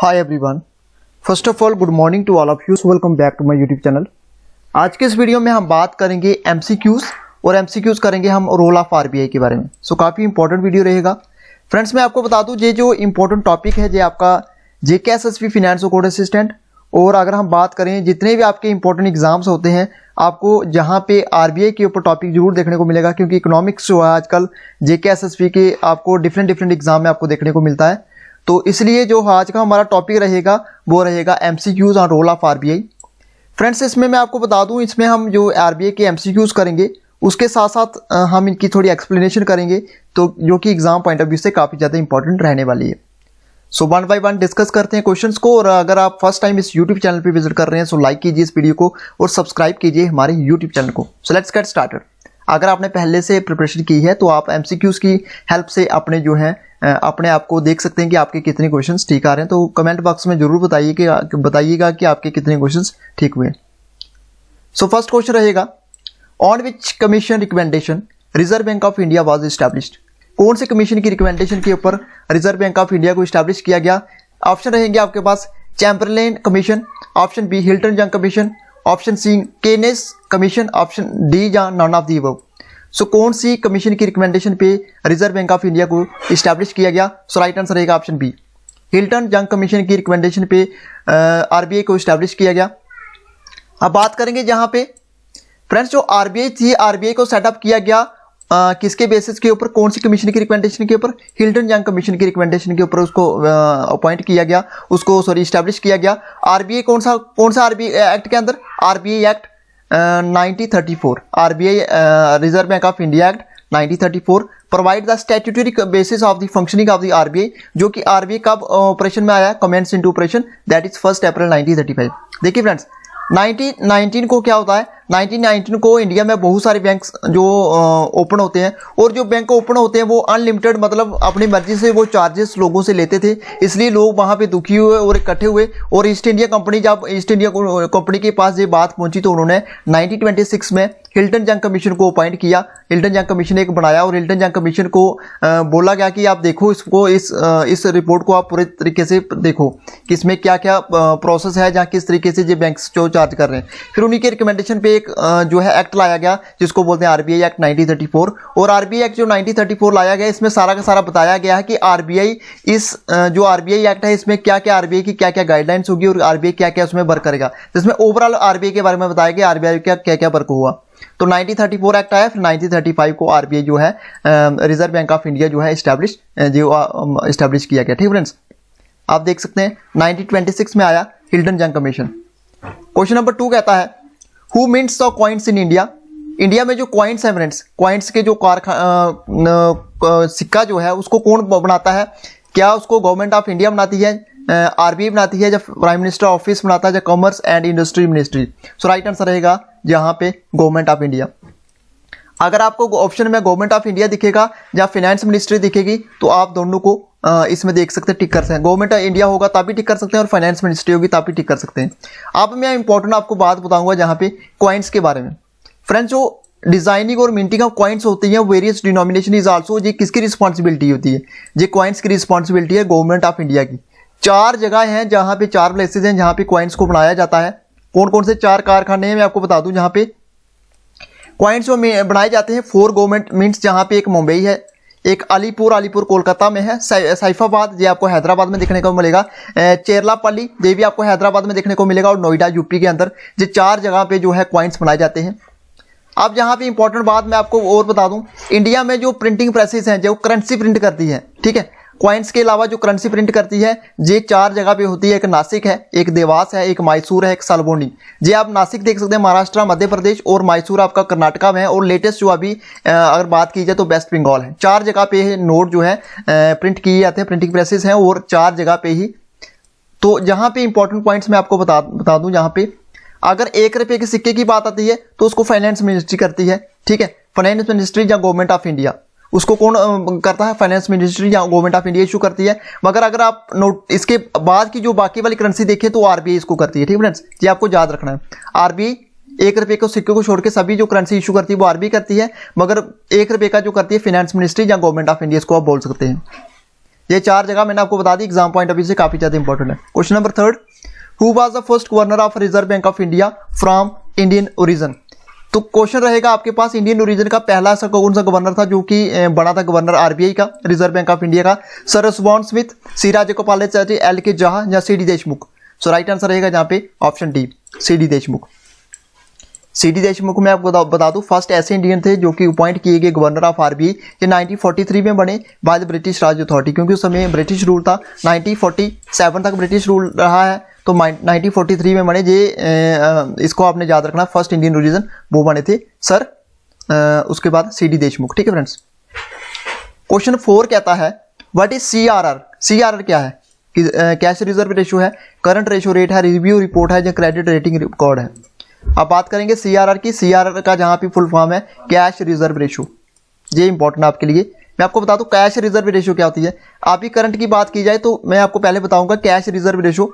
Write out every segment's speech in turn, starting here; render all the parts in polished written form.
Hi everyone, first of all good morning to all of you. Welcome back to my YouTube channel. आज के इस video में हम बात करेंगे एमसीक्यूज और एमसीक्यूज करेंगे हम रोल ऑफ आरबीआई के बारे में। सो काफ़ी इंपॉर्टेंट वीडियो रहेगा फ्रेंड्स। मैं आपको बता दूं ये जो इंपॉर्टेंट टॉपिक है ये आपका जेके एसएसबी फाइनेंस कोड असिस्टेंट। और अगर हम बात करें जितने भी आपके इंपॉर्टेंट एग्जाम्स होते हैं आपको जहाँ पे आरबीआई के ऊपर टॉपिक जरूर देखने को मिलेगा, क्योंकि इकोनॉमिक्स जो है आजकल जेके एसएसबी के आपको डिफरेंट एग्जाम में आपको देखने को मिलता है। तो इसलिए जो आज का हमारा टॉपिक रहेगा वो रहेगा MCQs on roll of RBI. Friends इसमें मैं आपको बता दूं, इसमें हम जो आरबीआई के एमसीक्यूज करेंगे उसके साथ साथ हम इनकी थोड़ी एक्सप्लेनेशन करेंगे, तो जो कि एग्जाम पॉइंट ऑफ व्यू से काफ़ी ज़्यादा इंपॉर्टेंट रहने वाली है। So one by one discuss करते हैं क्वेश्चंस को। और अगर आप फर्स्ट टाइम इस यूट्यूब चैनल पे विजिट कर रहे हैं सो लाइक कीजिए इस वीडियो को और सब्सक्राइब कीजिए हमारे यूट्यूब चैनल को। So let's get started. अगर आपने पहले से प्रिपरेशन की है तो आप एमसीक्यूज की हेल्प से अपने जो है अपने आप को देख सकते हैं कि आपके कितने क्वेश्चंस ठीक आ रहे हैं। तो कमेंट बॉक्स में जरूर बताइएगा कि आपके कितने क्वेश्चंस ठीक हुए। सो फर्स्ट क्वेश्चन रहेगा, on which commission recommendation Reserve Bank of India was established. कौन से कमीशन की रिकमेंडेशन के ऊपर रिजर्व बैंक ऑफ इंडिया को एस्टैब्लिश किया गया। ऑप्शन रहेंगे आपके पास Chamberlain commission, option B Hilton Young commission, option C Keynes commission, option D या none of the above. So कौन सी कमीशन की रिकमेंडेशन पे रिजर्व बैंक ऑफ इंडिया को इस्टेब्लिश किया गया। सो राइट आंसर रहेगा option B, Hilton Young commission की रिकमेंडेशन पे आरबीआई को इस्टेब्लिश किया गया। अब बात करेंगे जहां पे फ्रेंड्स जो आरबीआई थी, आरबीआई को सेटअप किया गया किसके बेसिस के ऊपर, कौन सी कमीशन की रिकमेंडेशन के ऊपर, हिल्टन यंग कमीशन की रिकमेंडेशन के ऊपर उसको अपॉइंट किया गया, उसको इस्टेब्लिश किया गया। आरबीआई कौन सा आरबीआई एक्ट के अंदर, RBI act 1934, RBI Reserve Bank of India act 1934 provide the statutory basis of the functioning of the RBI. जो कि आरबीआई कब ऑपरेशन में आया, commences into operation, that is 1 April 1935। देखिए फ्रेंड्स 1919 को क्या होता है, 1919 को इंडिया में बहुत सारे बैंक जो ओपन होते हैं, और जो बैंक ओपन होते हैं वो अनलिमिटेड मतलब अपनी मर्जी से वो चार्जेस लोगों से लेते थे। इसलिए लोग वहां पे दुखी हुए और इकट्ठे हुए, और ईस्ट इंडिया कंपनी जब ईस्ट इंडिया कंपनी के पास ये बात पहुंची तो उन्होंने 1926 में हिल्टन यंग कमीशन को अपॉइंट किया। हिल्टन यंग कमीशन एक बनाया और हिल्टन यंग कमीशन को बोला गया कि आप देखो इसको, इस रिपोर्ट को आप पूरे तरीके से देखो कि इसमें क्या क्या प्रोसेस है, जहाँ किस तरीके से ये बैंक जो चार्ज कर रहे हैं। फिर उन्हीं के रिकमेंडेशन पे एक जो है एक्ट लाया गया जिसको बोलते हैं आरबीआई एक्ट 1934। और आरबीआई एक्ट जो 1934 लाया गया इसमें सारा का सारा बताया गया है कि आरबीआई इस जो आरबीआई एक्ट है इसमें क्या क्या आरबीआई की क्या क्या गाइडलाइंस होगी और आरबीआई क्या क्या उसमें वर्क करेगा, जिसमें ओवरऑल आरबीआई के बारे में बताया गया आरबीआई का क्या क्या वर्क हुआ। तो 1934 एक्ट आया, फिर 1935 को आरबीआई जो है रिजर्व बैंक ऑफ इंडिया जो है इस्टेब्लिश किया गया। ठीक फ्रेंड्स, आप देख सकते हैं 1926 में आया Hilton Young commission. Question number 2 कहता है, who mints the coins in India. India में जो कॉइन्स है फ्रेंड्स, कॉइन्स के जो सिक्का जो है उसको कौन बनाता है। क्या उसको गवर्नमेंट ऑफ इंडिया बनाती है, आरबीआई बनाती है, या प्राइम मिनिस्टर ऑफिस बनाता है, या commerce and industry ministry. So right answer रहेगा यहाँ पे गवर्नमेंट ऑफ इंडिया। अगर आपको ऑप्शन में गवर्नमेंट ऑफ इंडिया दिखेगा या फाइनेंस मिनिस्ट्री दिखेगी तो आप दोनों को इसमें देख सकते हैं, टिक कर सकते हैं। गवर्नमेंट ऑफ इंडिया होगा तब भी टिक कर सकते हैं और फाइनेंस मिनिस्ट्री होगी तब भी टिक कर सकते हैं। अब मैं इंपॉर्टेंट आपको बात बताऊंगा जहाँ पे कॉइन्स के बारे में। फ्रेंड्स जो डिजाइनिंग और मिंटिंग ऑफ कॉइन्स होती है, वेरियस डिनोमिनेशन इज आल्सो, ये किसकी रिस्पॉन्सिबिलिटी होती है, ये कॉइन्स की रिस्पॉन्सिबिलिटी है गवर्नमेंट ऑफ इंडिया की। 4 जगह हैं जहाँ पे 4 प्लेसेज हैं जहाँ पे कॉइन्स को बनाया जाता है। कौन कौन से 4 कारखाने हैं मैं आपको बता दूं जहाँ पे कॉइन्स जो बनाए जाते हैं। 4 गवर्नमेंट मिंट्स जहाँ पे एक मुंबई है, एक अलीपुर कोलकाता में है, सैफाबाद ये आपको हैदराबाद में देखने को मिलेगा, चेरलापल्ली ये भी आपको हैदराबाद में देखने को मिलेगा, और नोएडा यूपी के अंदर। ये 4 जगह पे जो है कॉइन्स बनाए जाते हैं। अब यहाँ पे इंपॉर्टेंट बात मैं आपको और बता दूं, इंडिया में जो प्रिंटिंग प्रेसेस हैं जो करेंसी प्रिंट करती है, ठीक है, कॉइन्स के अलावा जो करेंसी प्रिंट करती है ये 4 जगह पे होती है। एक नासिक है, एक देवास है, एक मैसूर है, एक सलबोनी। ये आप नासिक देख सकते हैं महाराष्ट्र मध्य प्रदेश, और मैसूर आपका कर्नाटका में है, और लेटेस्ट जो अभी अगर बात की जाए तो वेस्ट बंगाल है। 4 जगह पे नोट जो है प्रिंट किए जाते हैं, प्रिंटिंग प्रेसेस हैं, और 4 जगह पे ही। तो जहाँ पे इंपॉर्टेंट पॉइंट्स मैं आपको बता दूं, जहाँ पे अगर 1 रुपये के सिक्के की बात आती है तो उसको फाइनेंस मिनिस्ट्री करती है, ठीक है, फाइनेंस मिनिस्ट्री या गवर्नमेंट ऑफ इंडिया। उसको कौन करता है, फाइनेंस मिनिस्ट्री या गवर्नमेंट ऑफ इंडिया इशू करती है। मगर अगर आप नोट इसके बाद की जो बाकी वाली करेंसी देखें तो आरबीआई इसको करती है। ठीक फ्रेंड्स, ये आपको याद रखना है। आरबीआई 1 रुपये को सिक्के को छोड़ के सभी जो करेंसी इशू करती है वो आरबीआई करती है, मगर 1 रुपये का जो करती है फाइनेंस मिनिस्ट्री या गवर्नमेंट ऑफ इंडिया, इसको आप बोल सकते हैं। ये 4 जगह मैंने आपको बता दी, एग्जाम पॉइंट ऑफ व्यू से काफी ज्यादा इंपॉर्टेंट है। Question number 3, who was the first governor of reserve Bank of India from Indian origin. तो क्वेश्चन रहेगा आपके पास इंडियन ओरिजिन का पहला ऐसा कौन सा गवर्नर था जो कि बना था गवर्नर आरबीआई का, रिजर्व बैंक ऑफ इंडिया का, सर रसवॉन Smith, C Rajagopalachari, L K Jha या C D Deshmukh. So right answer रहेगा यहाँ पे option D, C D Deshmukh. C D Deshmukh मैं आपको बता दूं फर्स्ट ऐसे इंडियन थे जो कि अपॉइंट किए गए गवर्नर ऑफ आरबीआई। ये 1943 में बने by the British Raj authority, क्योंकि उस समय ब्रिटिश रूल था, 1947 तक ब्रिटिश रूल रहा है, तो 1943 में बने। ये इसको आपने याद रखना, फर्स्ट इंडियन ओरिजिन वो बने थे सर, उसके बाद सी डी देशमुख। ठीक है फ्रेंड्स। क्वेश्चन 4 कहता है व्हाट इज सीआरआर। सीआरआर क्या है? कैश रिजर्व रेशियो है, करंट रेशियो रेट है, रिव्यू रिपोर्ट है या क्रेडिट रेटिंग रिकॉर्ड है। अब बात करेंगे सीआरआर की। सीआरआर का जहां पे फुल फॉर्म है कैश रिजर्व रेशियो, ये इंपॉर्टेंट आपके लिए। मैं आपको बता दूं कैश रिजर्व रेशियो क्या होती है। आप ही करंट की बात की जाए तो मैं आपको पहले बताऊंगा cash reserve ratio.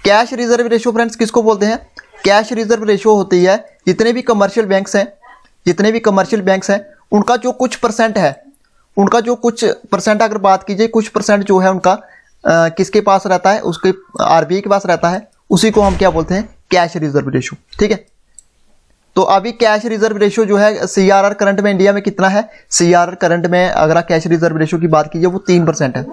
Cash reserve ratio friends किसको बोलते हैं? कैश रिजर्व रेशियो होती है जितने भी कमर्शियल बैंक्स हैं, जितने भी कमर्शियल बैंक्स हैं उनका जो कुछ परसेंट है, उनका जो कुछ परसेंट अगर बात कीजिए, कुछ परसेंट जो है उनका किसके पास रहता है, उसके आरबीआई के पास रहता है, उसी को हम क्या बोलते हैं? Cash reserve ratio. ठीक है। तो अभी कैश रिजर्व रेशियो जो है सीआरआर करंट में इंडिया में कितना है? सीआरआर करंट में अगर कैश रिजर्व रेशियो की बात कीजिए वो 3% है।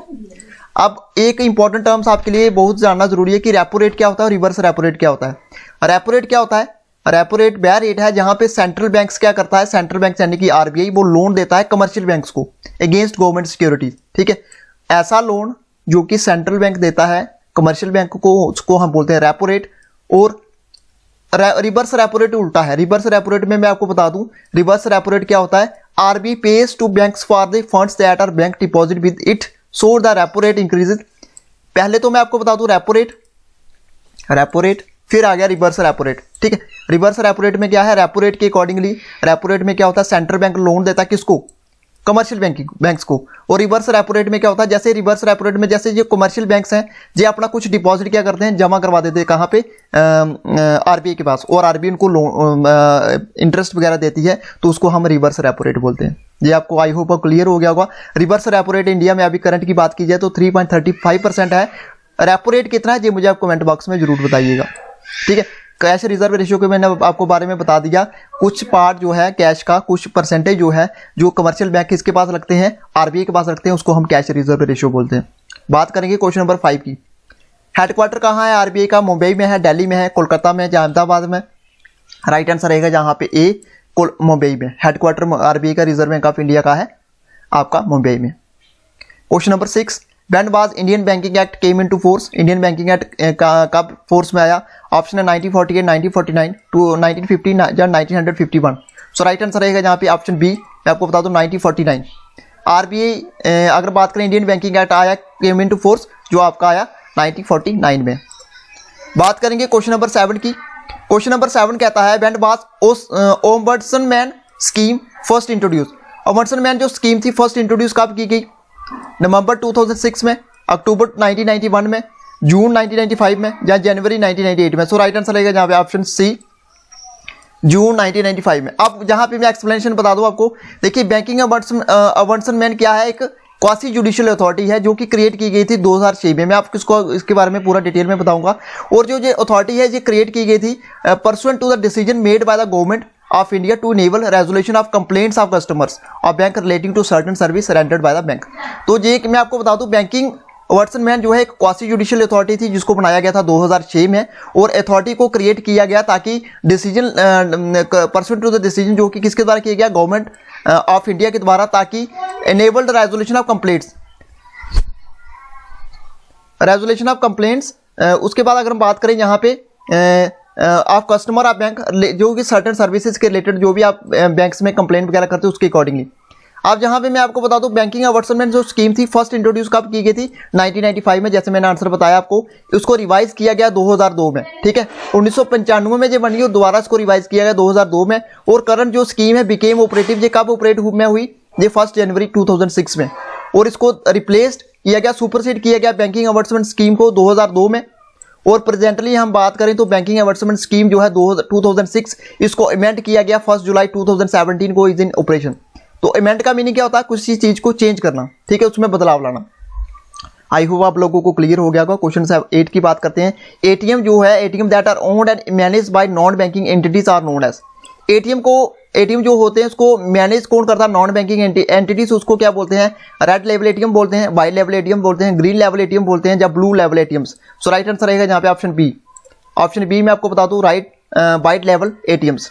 अब एक इंपॉर्टेंट टर्म्स आपके लिए बहुत जानना जरूरी है कि रेपो रेट क्या होता है और रिवर्स रेपो रेट क्या होता है। रेपो रेट क्या होता है? रेपो रेट वह रेट है जहां पे सेंट्रल बैंक्स क्या करता है, सेंट्रल बैंक यानी कि आरबीआई वो लोन देता है कमर्शियल बैंक्स को अगेंस्ट गवर्नमेंट सिक्योरिटीज। ठीक है। ऐसा लोन जो कि सेंट्रल बैंक देता है कमर्शियल बैंक को, उसको हम बोलते हैं रेपो रेट। और रिवर्स रेपो रेट उल्टा है। रिवर्स रेपो रेट में मैं आपको बता दूं रिवर्स रेपो रेट क्या होता है? RBI pays to banks for the funds that are bank deposit with it so the repo rate increases. पहले तो मैं आपको बता दूं रेपो रेट, फिर आ गया रिवर्स रेपो रेट। ठीक है। रिवर्स रेपो रेट में क्या है? रेपो रेट के अकॉर्डिंगली रेपो रेट में क्या होता है? सेंट्रल बैंक लोन देता है किसको? कमर्शियल बैंक्स को। और रिवर्स रेपो रेट में क्या होता है? जैसे रिवर्स रेपो रेट में जैसे जो कमर्शियल बैंक्स हैं ये अपना कुछ डिपॉजिट क्या करते हैं? जमा करवा देते हैं कहाँ पे? आरबीआई के पास, और आरबीआई उनको इंटरेस्ट वगैरह देती है, तो उसको हम रिवर्स रेपो रेट बोलते हैं। ये आपको आई होप क्लियर हो गया होगा। रिवर्स रेपो रेट इंडिया में अभी करंट की बात की जाए तो 3.35% है। रेपो रेट कितना है ये मुझे आप कमेंट बॉक्स में जरूर बताइएगा। ठीक है। कैश रिजर्व रेशियो के मैंने आपको बारे में बता दिया। कुछ पार्ट जो है कैश का, कुछ परसेंटेज जो है जो कमर्शियल बैंक किसके पास रखते हैं? आरबीआई के पास रखते हैं, उसको हम कैश रिजर्व रेशियो बोलते हैं। बात करेंगे क्वेश्चन नंबर 5 की। हेडक्वार्टर कहाँ है आरबीआई का? मुंबई में है, दिल्ली में है, कोलकाता में, अहमदाबाद में। राइट आंसर रहेगा जहां पे ए मुंबई में। हेडक्वार्टर आरबीआई का रिजर्व बैंक ऑफ इंडिया का है आपका मुंबई में। Question number 6, When was Indian Banking Act came into force? Indian banking act कब फोर्स में आया? ऑप्शन है 1948, 1949, 1950 या 1951। सो राइट आंसर रहेगा जहाँ पे ऑप्शन बी। मैं आपको बता दूं 1949। आरबीआई अगर बात करें इंडियन बैंकिंग एक्ट आया केम इनटू फोर्स जो आपका आया 1949 में। बात करेंगे क्वेश्चन नंबर 7 की। क्वेश्चन नंबर 7 कहता है when was ombudsman man scheme first introduce. Ombudsman man जो स्कीम थी फर्स्ट इंट्रोड्यूस कब की गई? नवंबर 2006 में, अक्टूबर 1991 में, जून 1995 में या जनवरी 1998 में। सो राइट आंसर रहेगा जहां पे ऑप्शन सी, जून 1995 में। अब जहां पे मैं एक्सप्लेनेशन बता दूं आपको। देखिए बैंकिंग ओम्बड्समैन क्या है? एक क्वासी जुडिशियल अथॉरिटी है जो कि क्रिएट की गई थी 2006 में। मैं आपको इसके बारे में पूरा डिटेल में बताऊंगा। और जो ये अथॉरिटी है ये क्रिएट की गई थी pursuant to the decision made by the government of India to enable resolution of complaints of customers of bank relating to certain service rendered by the bank. तो ये मैं आपको बता दूं बैंकिंग ओम्बड्समैन जो है एक क्वासी जुडिशियल अथॉरिटी थी जिसको बनाया गया था 2006 में। और अथॉरिटी को क्रिएट किया गया ताकि decision pursuant to the decision जो कि किसके द्वारा किया गया? गवर्नमेंट ऑफ इंडिया के द्वारा, ताकि एनेबल्ड रेजोल्यूशन ऑफ कंप्लेंट्स। उसके बाद अगर हम बात करें यहाँ पे आप कस्टमर ऑफ बैंक जो कि सर्टेन सर्विसेज के रिलेटेड जो भी आप बैंक्स में कंप्लेंट वगैरह करते हो उसके अकॉर्डिंगली। अब जहां पे मैं आपको बता दूं बैंकिंग ओम्बड्समैन जो स्कीम थी फर्स्ट इंट्रोड्यूस कब की गई थी? 1995 में, जैसे मैंने आंसर बताया आपको। उसको रिवाइज किया गया 2002 में। ठीक है। 1995 में जो बनी और दोबारा इसको रिवाइज किया गया 2002 में। और करंट जो स्कीम है बिकेम ऑपरेटिव, ये कब ऑपरेट में हुई? ये 1 जनवरी 2006 में। और इसको रिप्लेस्ड किया गया, सुपरसीड किया गया बैंकिंग ओम्बड्समैन स्कीम को 2002 में। और प्रेजेंटली हम बात करें तो बैंकिंग ओम्बड्समैन स्कीम जो है 2006 इसको अमेंड किया गया 1 जुलाई 2017 को इज इन ऑपरेशन। तो अमेंड का मीनिंग क्या होता है? किसी चीज को चेंज करना। ठीक है, उसमें बदलाव लाना। आई होप आप लोगों को क्लियर हो गया होगा। क्वेश्चन 8 की बात करते हैं। एटीएम जो है, ATM that are owned and managed by non banking entities are known as. ATM जो होते हैं उसको मैनेज कौन करता है, नॉन बैंकिंग एंटिटीज, उसको क्या बोलते हैं, रेड लेवल एटीएम बोलते हैं, वाइट लेवल एटीएम बोलते हैं, ग्रीन लेवल एटीएम बोलते हैं, या ब्लू लेवल एटीएम्स। सो राइट आंसर रहेगा यहाँ पे ऑप्शन बी। ऑप्शन बी में आपको बता दूं वाइट लेवल एटीएम्स।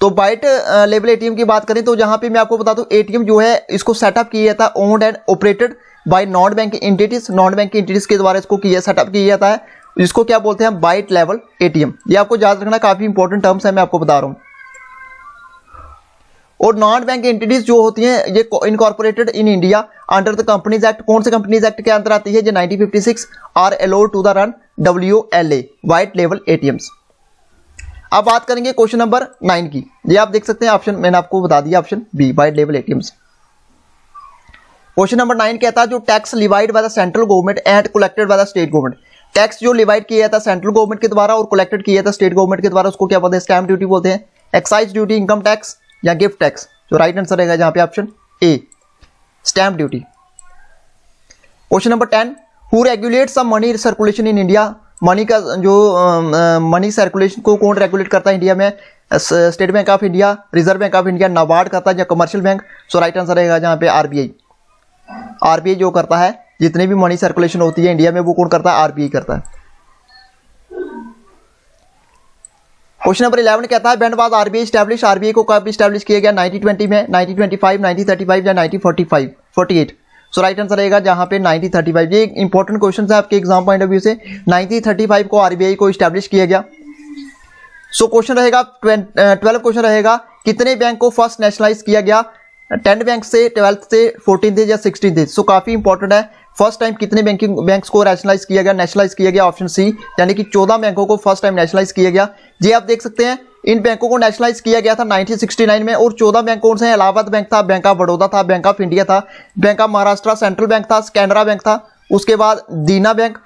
तो वाइट लेवल एटीएम की बात करें तो जहां पे मैं आपको बता दूं एटीएम जो है इसको सेटअप किया जाता है owned and operated by non banking entities. Non banking entities के द्वारा इसको सेटअप किया जाता है, इसको क्या बोलते हैं, वाइट लेवल एटीएम। ये आपको याद रखना, काफी इंपॉर्टेंट टर्म्स है, मैं आपको बता रहा हूं। और नॉन बैंक एंटिटीज जो होती हैं ये incorporated in India under the companies act. कौन से कंपनीज एक्ट के अंदर आती है, जो 1956 are allowed to the run WLA white level ATMs. अब बात करेंगे क्वेश्चन नंबर 9 की। ये आप देख सकते हैं ऑप्शन मैंने आपको बता दिया, option B white level ATMs. Question number 9 कहता है जो tax levied by the central government and collected by the state government. Tax जो लिवाइड किया जाता है सेंट्रल गवर्नमेंट के द्वारा और कलेक्टेड किया जाता है स्टेट गवर्नमेंट के द्वारा, उसको क्या बोलते हैं, स्टैम्प ड्यूटी बोलते हैं, एक्साइज ड्यूटी, इनकम टैक्स या गिफ्ट टैक्स। तो राइट आंसर रहेगा जहां पे option A, stamp duty. Question number 10 who regulates the money circulation in India. Money का जो मनी सर्कुलेशन को कौन रेगुलेट करता है इंडिया में, state Bank of India, Reserve Bank of India, NABARD करता है या commercial bank. So right answer रहेगा जहां पे आरबीआई। आरबीआई जो करता है, जितने भी मनी सर्कुलेशन होती है इंडिया में वो कौन करता है, आरबीआई करता है। क्वेश्चन नंबर 11 कहता है when was RBI establish. RBI को कब एस्टैब्लिश किया गया, 1920 में, 1925, 1935 या 1948। सो राइट आंसर रहेगा जहां पे 1935। ये इंपॉर्टेंट क्वेश्चन है आपके एग्जाम पॉइंट ऑफ व्यू से। 1935 को आरबीआई को एस्टैब्लिश किया गया। सो क्वेश्चन रहेगा 12 क्वेश्चन रहेगा कितने बैंक को फर्स्ट नेशनलाइज किया गया, 10 बैंक से, 12 से, 14 थे या 16 थे। सो काफी इंपॉर्टेंट है, फर्स्ट टाइम कितने बैंक्स को नेशनलाइज किया गया, ऑप्शन सी, यानी कि 14 बैंकों को फर्स्ट टाइम नेशनलाइज किया गया। ये आप देख सकते हैं इन बैंकों को नेशनलाइज किया गया था 1969 में। और 14 बैंक कौन से हैं, इलाहाबाद बैंक था, बैंक ऑफ बड़ौदा था, बैंक ऑफ इंडिया था, Bank of Maharashtra, Central Bank था, कैनरा बैंक था, उसके बाद Dena Bank,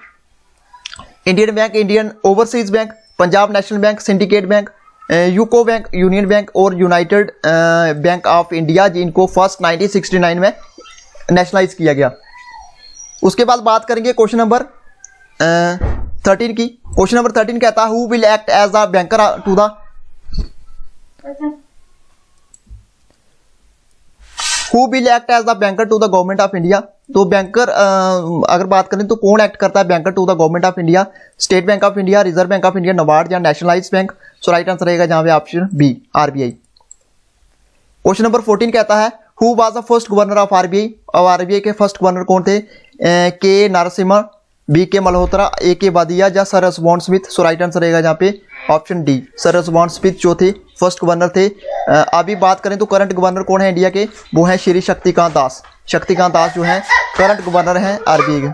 Indian Bank, Indian Overseas Bank, Punjab National Bank, Syndicate Bank, UCO Bank, Union Bank और यूनाइटेड बैंक ऑफ इंडिया, जिनको फर्स्ट 1969 में नेशनलाइज किया गया। उसके बाद बात करेंगे क्वेश्चन नंबर 13 की। क्वेश्चन नंबर 13 कहता है who will act as a banker to the who will act as the banker to the government of India. तो बैंकर अगर बात करें तो कौन एक्ट करता है banker to the government of India, State Bank of India, Reserve Bank of India, NABARD या nationalised bank. So right answer रहेगा जहां पे option B, RBI. Question number 14 कहता है who was the first governor of RBI. और RBI के first governor कौन थे, के नरसिम्हा, बी के मल्होत्रा, ए के वादिया या सर रसवॉन स्मिथ। सो राइट आंसर रहेगा जहां पे ऑप्शन डी, सर रसवॉन स्मिथ जो थे फर्स्ट गवर्नर थे। अभी बात करें तो करंट गवर्नर कौन है इंडिया के, वो है श्री शक्तिकांत दास। शक्तिकांत दास जो है करंट गवर्नर हैं आरबीआई के,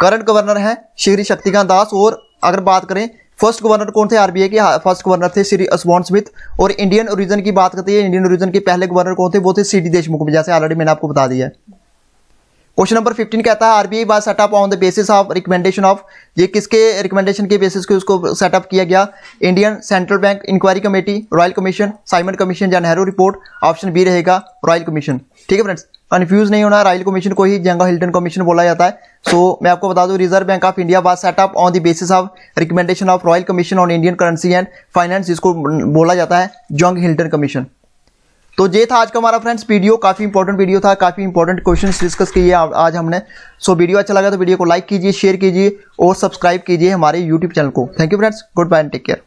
करंट गवर्नर हैं श्री शक्तिकांत दास। और अगर बात करें फर्स्ट गवर्नर कौन थे आरबीआई के, फर्स्ट गवर्नर थे श्री रसवॉन स्मिथ। और इंडियन ओरिजिन की बात करते हैं, इंडियन ओरिजिन के पहले गवर्नर कौन थे, वो थे सीडी देशमुख, जैसे ऑलरेडी मैंने आपको बता दिया है। क्वेश्चन नंबर 15 कहता है RBI was setup on the basis of recommendation of. ये किसके रिकमेंडेशन के बेसिस पे उसको सेटअप किया गया, Indian Central Bank Inquiry Committee, Royal Commission, Simon Commission या नेहरू रिपोर्ट। ऑप्शन बी रहेगा रॉयल कमीशन। ठीक है फ्रेंड्स, कंफ्यूज नहीं होना, रॉयल कमीशन को ही जंगा हिल्टन कमीशन बोला जाता है। सो मैं आपको बता दूं reserve Bank of India was setup on the basis of recommendation of royal commission on Indian currency and finance, जिसको बोला जाता है जंग हिल्टन कमीशन। तो ये था आज का हमारा फ्रेंड्स वीडियो, काफी इंपॉर्टेंट वीडियो था, काफी इंपॉर्टेंट क्वेश्चंस डिस्कस किए आज हमने। सो वीडियो अच्छा लगा तो वीडियो को लाइक कीजिए, शेयर कीजिए और सब्सक्राइब कीजिए हमारे यूट्यूब चैनल को। Thank you friends, good bye and take care.